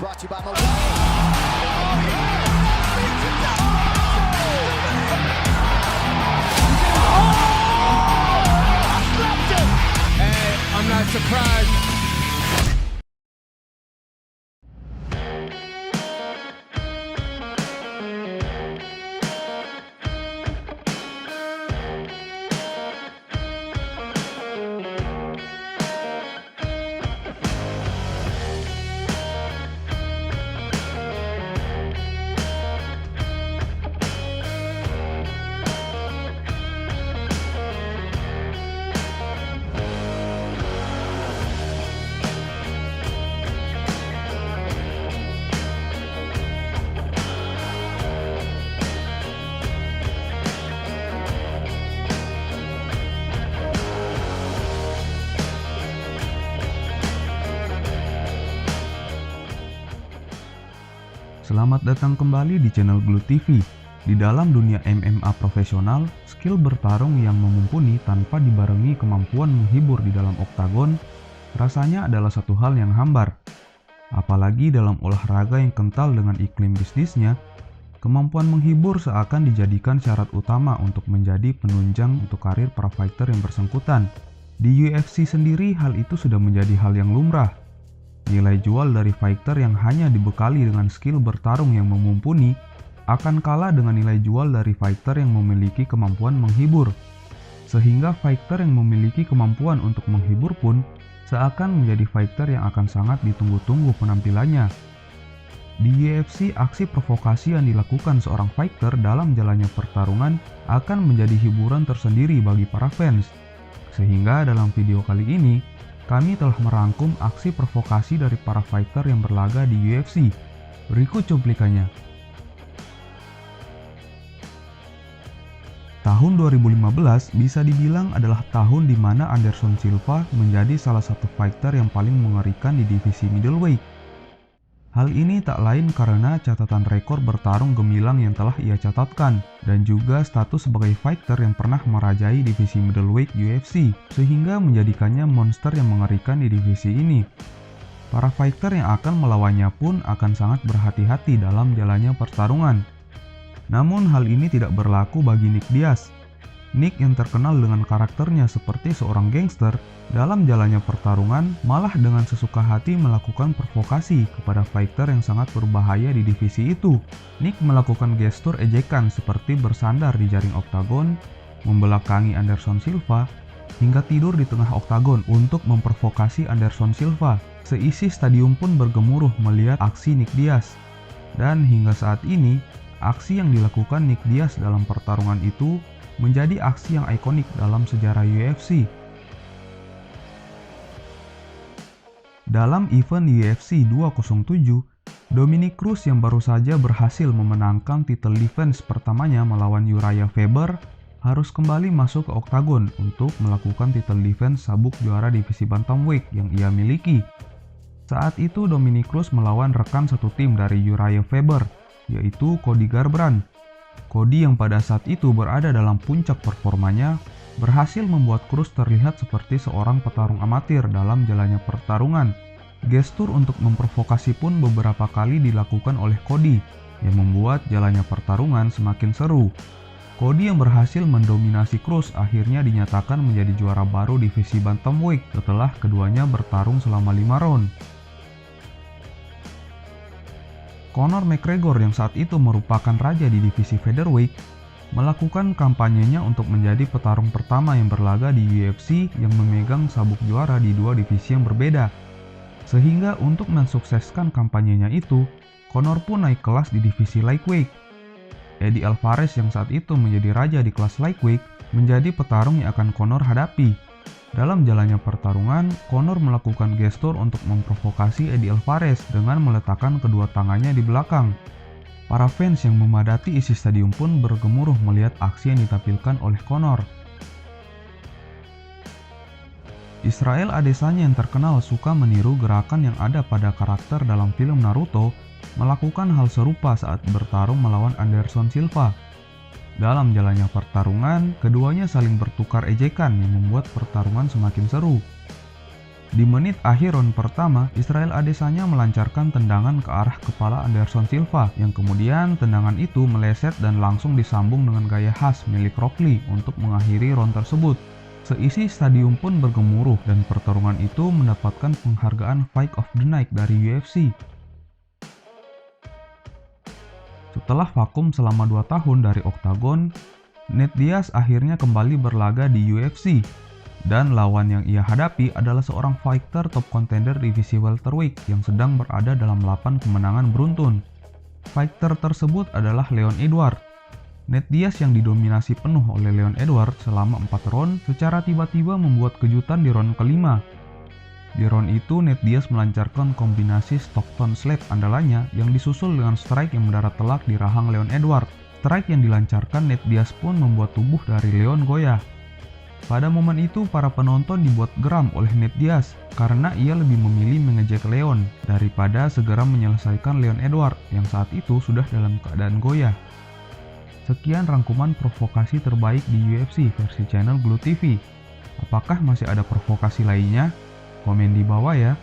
brought to you by Mo. Hey, I'm not surprised. Selamat datang kembali di channel Glue TV. Di dalam dunia MMA profesional, skill bertarung yang mumpuni tanpa dibarengi kemampuan menghibur di dalam oktagon rasanya adalah satu hal yang hambar. Apalagi dalam olahraga yang kental dengan iklim bisnisnya, kemampuan menghibur seakan dijadikan syarat utama untuk menjadi penunjang untuk karir para fighter yang bersangkutan. Di UFC sendiri, hal itu sudah menjadi hal yang lumrah. Nilai jual dari fighter yang hanya dibekali dengan skill bertarung yang mumpuni akan kalah dengan nilai jual dari fighter yang memiliki kemampuan menghibur. Sehingga fighter yang memiliki kemampuan untuk menghibur pun seakan menjadi fighter yang akan sangat ditunggu-tunggu penampilannya. Di UFC, aksi provokasi yang dilakukan seorang fighter dalam jalannya pertarungan akan menjadi hiburan tersendiri bagi para fans. Sehingga dalam video kali ini, kami telah merangkum aksi provokasi dari para fighter yang berlaga di UFC. Berikut cuplikannya. Tahun 2015 bisa dibilang adalah tahun di mana Anderson Silva menjadi salah satu fighter yang paling mengerikan di divisi middleweight. Hal ini tak lain karena catatan rekor bertarung gemilang yang telah ia catatkan, dan juga status sebagai fighter yang pernah merajai divisi middleweight UFC, sehingga menjadikannya monster yang mengerikan di divisi ini. Para fighter yang akan melawannya pun akan sangat berhati-hati dalam jalannya pertarungan. Namun hal ini tidak berlaku bagi Nick Diaz. Nick yang terkenal dengan karakternya seperti seorang gangster, dalam jalannya pertarungan malah dengan sesuka hati melakukan provokasi kepada fighter yang sangat berbahaya di divisi itu. Nick melakukan gestur ejekan seperti bersandar di jaring oktagon, membelakangi Anderson Silva, hingga tidur di tengah oktagon untuk memprovokasi Anderson Silva. Seisi stadion pun bergemuruh melihat aksi Nick Diaz. Dan hingga saat ini, aksi yang dilakukan Nick Diaz dalam pertarungan itu menjadi aksi yang ikonik dalam sejarah UFC. Dalam event UFC 207, Dominick Cruz yang baru saja berhasil memenangkan title defense pertamanya melawan Uriah Faber harus kembali masuk ke oktagon untuk melakukan title defense sabuk juara divisi bantamweight yang ia miliki. Saat itu Dominick Cruz melawan rekan satu tim dari Uriah Faber, yaitu Cody Garbrandt. Cody yang pada saat itu berada dalam puncak performanya berhasil membuat Cruz terlihat seperti seorang petarung amatir dalam jalannya pertarungan. Gestur untuk memprovokasi pun beberapa kali dilakukan oleh Cody yang membuat jalannya pertarungan semakin seru. Cody yang berhasil mendominasi Cruz akhirnya dinyatakan menjadi juara baru divisi bantamweight setelah keduanya bertarung selama 5 round. Conor McGregor yang saat itu merupakan raja di divisi featherweight melakukan kampanyenya untuk menjadi petarung pertama yang berlaga di UFC yang memegang sabuk juara di dua divisi yang berbeda. Sehingga untuk mensukseskan kampanyenya itu, Conor pun naik kelas di divisi lightweight. Eddie Alvarez yang saat itu menjadi raja di kelas lightweight menjadi petarung yang akan Conor hadapi. Dalam jalannya pertarungan, Conor melakukan gestur untuk memprovokasi Eddie Alvarez dengan meletakkan kedua tangannya di belakang. Para fans yang memadati isi stadion pun bergemuruh melihat aksi yang ditampilkan oleh Conor. Israel Adesanya yang terkenal suka meniru gerakan yang ada pada karakter dalam film Naruto melakukan hal serupa saat bertarung melawan Anderson Silva. Dalam jalannya pertarungan, keduanya saling bertukar ejekan yang membuat pertarungan semakin seru. Di menit akhir round pertama, Israel Adesanya melancarkan tendangan ke arah kepala Anderson Silva yang kemudian tendangan itu meleset dan langsung disambung dengan gaya khas milik Rock Lee untuk mengakhiri round tersebut. Seisi stadion pun bergemuruh dan pertarungan itu mendapatkan penghargaan Fight of the Night dari UFC. Setelah vakum selama 2 tahun dari oktagon, Nate Diaz akhirnya kembali berlaga di UFC. Dan lawan yang ia hadapi adalah seorang fighter top contender divisi welterweight yang sedang berada dalam 8 kemenangan beruntun. Fighter tersebut adalah Leon Edwards. Nate Diaz yang didominasi penuh oleh Leon Edwards selama 4 round secara tiba-tiba membuat kejutan di round kelima. Di round itu Nate Diaz melancarkan kombinasi Stockton Slap andalannya yang disusul dengan strike yang mendarat telak di rahang Leon Edwards. Strike yang dilancarkan Nate Diaz pun membuat tubuh dari Leon goyah. Pada momen itu, para penonton dibuat geram oleh Nate Diaz karena ia lebih memilih mengejek Leon daripada segera menyelesaikan Leon Edwards yang saat itu sudah dalam keadaan goyah. Sekian rangkuman provokasi terbaik di UFC versi channel Glue TV. Apakah masih ada provokasi lainnya? Komen di bawah ya.